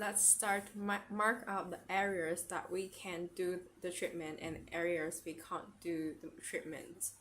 let's start mark out the areas that we can do the treatment and areas we can't do the treatment.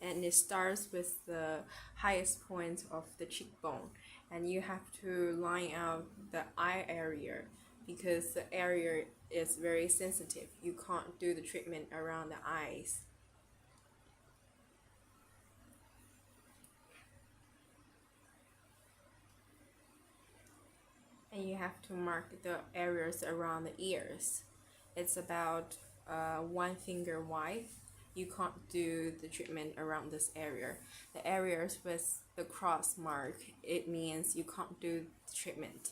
And it starts with the highest point of the cheekbone, and you have to line out the eye area because the area is very sensitive. You can't do the treatment around the eyes. And you have to mark the areas around the ears. It's about 1 finger wide. You can't do the treatment around this area. The areas with the cross mark, it means you can't do the treatment.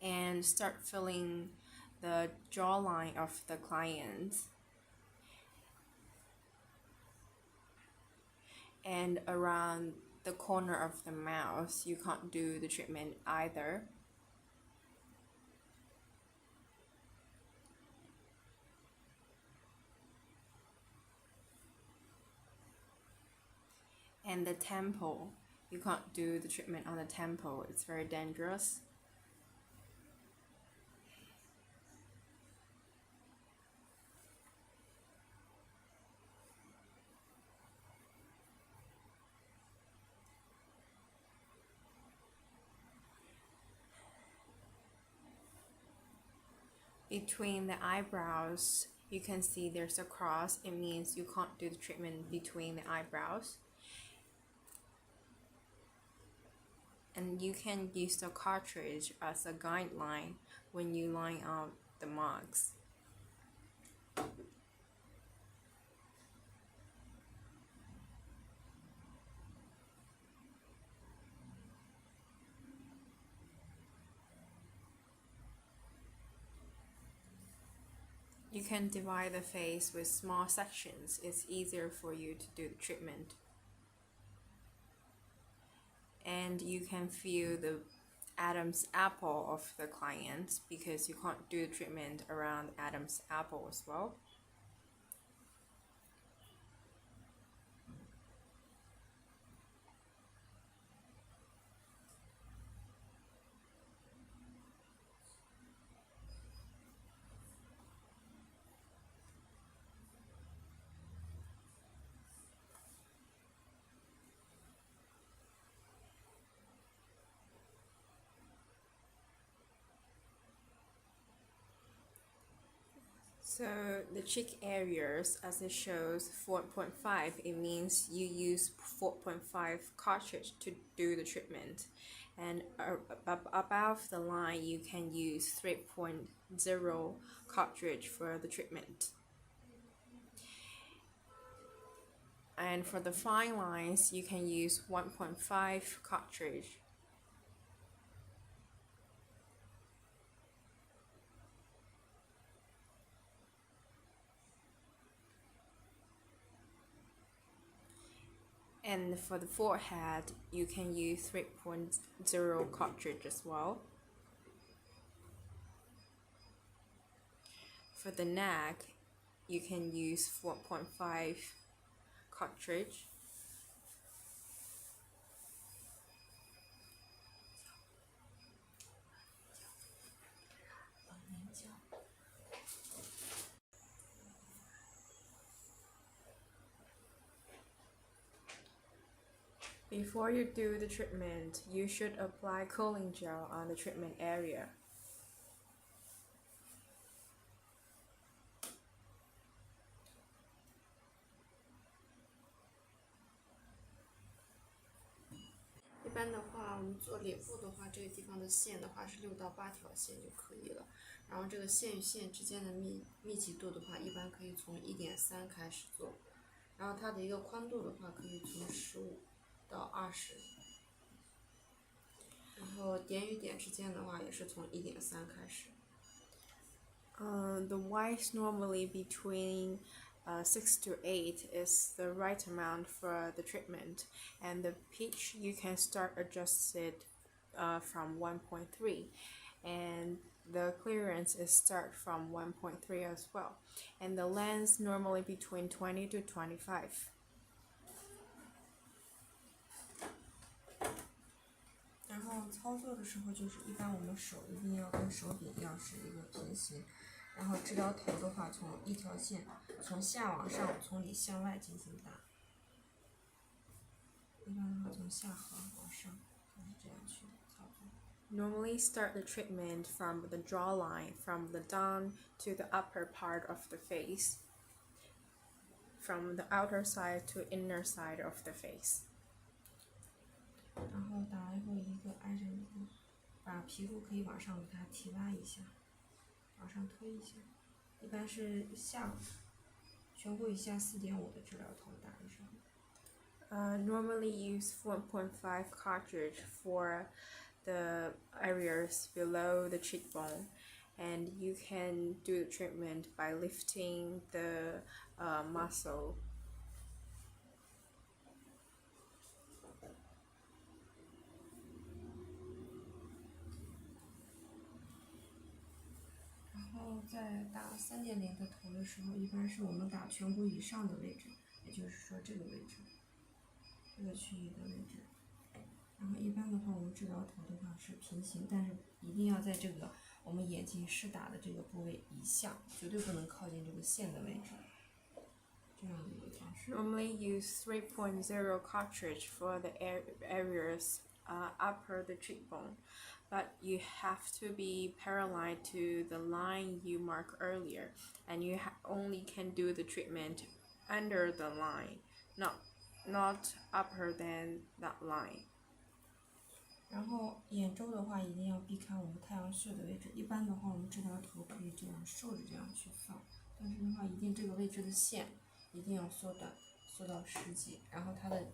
And start filling the jawline of the client. And around the corner of the mouth, you can't do the treatment either. And the temple, you can't do the treatment on the temple, it's very dangerous. Between the eyebrows, you can see there's a cross. It means you can't do the treatment between the eyebrows. And you can use the cartridge as a guideline when you line out the marks. You can divide the face with small sections. It's easier for you to do the treatment. And you can feel the Adam's apple of the client because you can't do the treatment around Adam's apple as well. So the cheek areas, as it shows 4.5, it means you use 4.5 cartridge to do the treatment. And above the line, you can use 3.0 cartridge for the treatment. And for the fine lines, you can use 1.5 cartridge. And for the forehead, you can use 3.0 cartridge as well. For the neck, you can use 4.5 cartridge. Before you do the treatment, you should apply cooling gel on the treatment area.一般的话，我们做脸部的话，这个地方的线的话是6到8条线就可以了。然后这个线与线之间的密集度的话，一般可以从1.3开始做。然后它的一个宽度的话，可以从15到20。然后点与点之间的话，也是从1.3开始。The width normally between 6 to 8 is the right amount for the treatment, and the pitch you can start adjust it from 1.3, and the clearance is start from 1.3 as well, and the length normally between 20 to 25. 然后操作的时候，就是一般我们手一定要跟手柄要是一个平行，然后治疗头的话，从一条线从下往上，从里向外进行打。一般的话从下颌往上，这样去操作。Normally start the treatment from the jawline, from the down to the upper part of the face, from the outer side to inner side of the face. 然后打完以后一个挨着一个，把皮肤可以往上给它提拉一下，往上推一下，一般是颧骨以下4.5的治疗头打的时候。Normally use 1.5 cartridge for the areas below the cheekbone, and you can do the treatment by lifting the muscle. 然后在打3.0的头的时候，一般是我们打颧骨以上的位置，也就是说这个位置，这个区域的位置。然后一般的话，我们治疗头的话是平行，但是一定要在这个我们眼睛施打的这个部位以下，绝对不能靠近这个线的位置。这样的一个方式。Normally use 3.0 cartridge for the areas upper the cheekbone, but you have to be parallel to the line you marked earlier, and you only can do the treatment under the line, not upper than that line. 然后眼周的话，一定要避开我们太阳穴的位置。一般的话，我们治疗头可以这样竖着这样去放，但是的话，一定这个位置的线一定要缩短，缩到10几，然后它的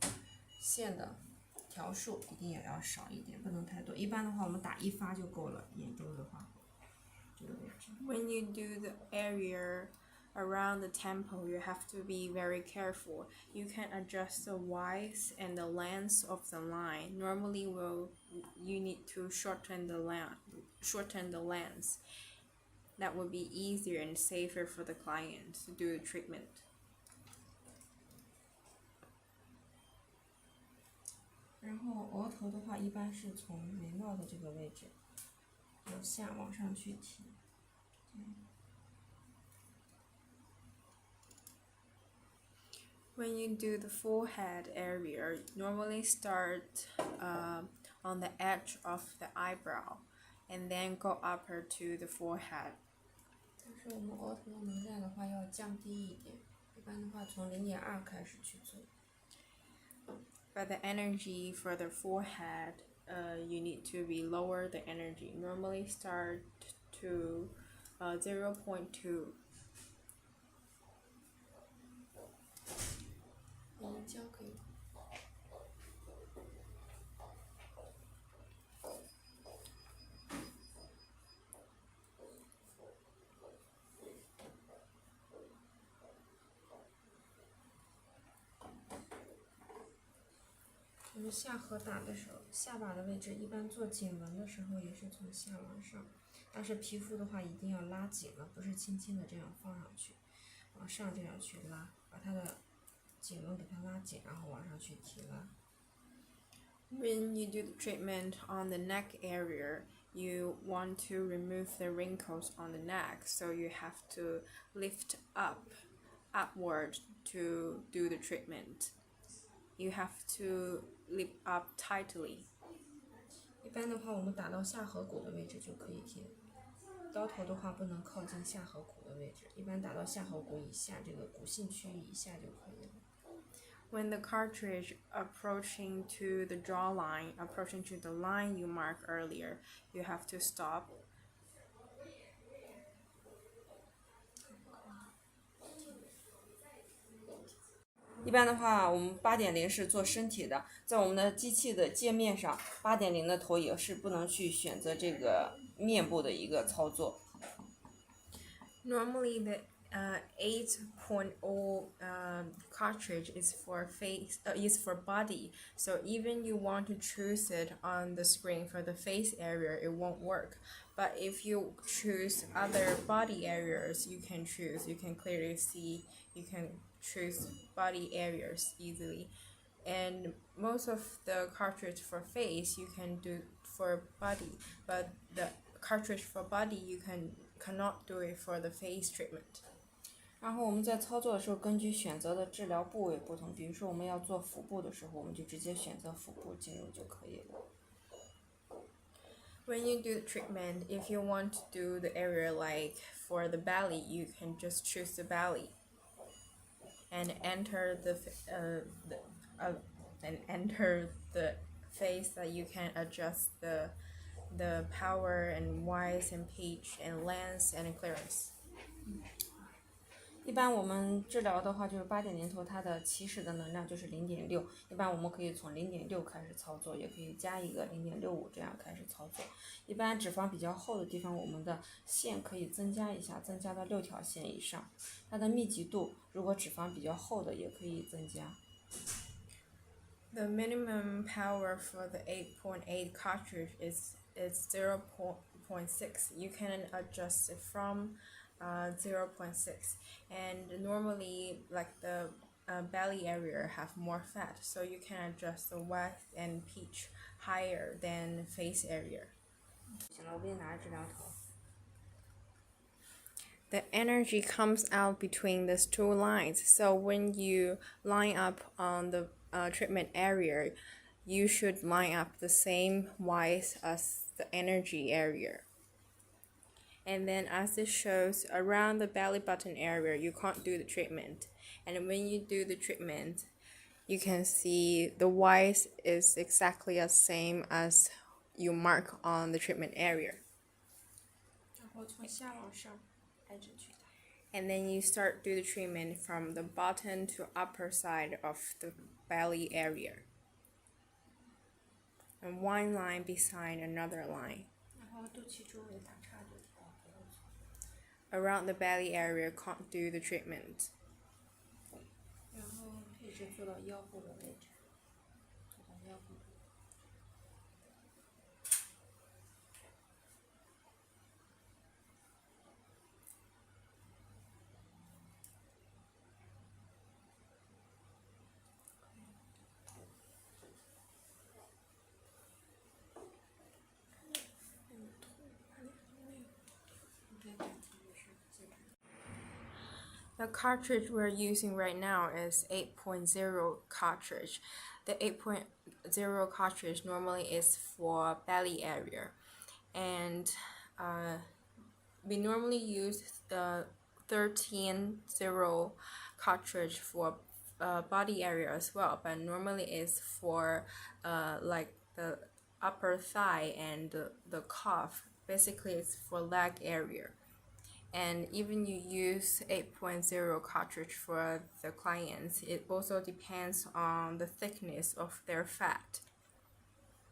线的条数一定也要少一点，不能太多。一般的话，我们打1发就够了。眼周的话，这个位置。When you do the area around the temple, you have to be very careful. You can adjust the width and the length of the line. Normally, you need to shorten the length. That would be easier and safer for the client to do the treatment. 然后额头的话，一般是从眉毛的这个位置由下往上去提。When you do the forehead area, normally start on the edge of the eyebrow, and then go upper to the forehead. 但是我们额头的能量的话要降低一点，一般的话从0.2开始去做。But the energy for the forehead, you need to be lower the energy. Normally start to 0.2. 眼胶可以。我们下颌打的时候，下巴的位置一般做颈纹的时候也是从下往上，但是皮肤的话一定要拉紧了，不是轻轻的这样放上去，往上这样去拉，把它的颈纹给它拉紧，然后往上去提拉。When you do the treatment on the neck area, you want to remove the wrinkles on the neck, so you have to lift upward to do the treatment. You have to lift up tightly. 一般的话，我们打到下颌骨的位置就可以停。刀头的话不能靠近下颌骨的位置，一般打到下颌骨以下，这个骨性区域以下就可以了。When the cartridge approaching to the jawline, approaching to the line you marked earlier, you have to stop. 一般的话，我们8.0是做身体的，在我们的机器的界面上，8.0的投影是不能去选择这个面部的一个操作。Normally, the 8.0 cartridge is for body. So even you want to choose it on the screen for the face area, it won't work. But if you choose other body areas, you can choose. You can clearly see. You can choose body areas easily. And most of the cartridge for face you can do for body, but the cartridge for body you cannot do it for the face treatment. 然后我们在操作的时候，根据选择的治疗部位不同，比如说我们要做腹部的时候，我们就直接选择腹部进入就可以了。When you do the treatment, if you want to do the area like for the belly, you can just choose the belly and enter the face that you can adjust the power and width and pitch and length and clearance. 一般我们治疗的话，就是8.0头，它的起始的能量就是0.6。一般我们可以从0.6开始操作，也可以加一个0.65这样开始操作。一般脂肪比较厚的地方，我们的线可以增加一下，增加到6条线以上。它的密集度，如果脂肪比较厚的，也可以增加。The minimum power for the 8.8 cartridge is 0.6. You can adjust it from 0.6, and normally like the belly area have more fat, so you can adjust the width and pitch higher than face area. 行了，我给你拿着治疗头。The energy comes out between these two lines, so when you line up on the treatment area, you should line up the same width as the energy area. And then as it shows, around the belly button area you can't do the treatment, and when you do the treatment you can see the width is exactly the same as you mark on the treatment area. 然后从下往上挨着去打。And then you start do the treatment from the bottom to upper side of the belly area, and one line beside another line. 然后肚脐周围打叉就好。Around the belly area can't do the treatment. 然后一直做到腰部的位置，做到腰部。The cartridge we're using right now is 8.0 cartridge. The 8.0 cartridge normally is for belly area, and we normally use the 13.0 cartridge for body area as well, but normally is for like the upper thigh and the calf. Basically it's for leg area. And even you use 8.0 cartridge for the clients, it also depends on the thickness of their fat.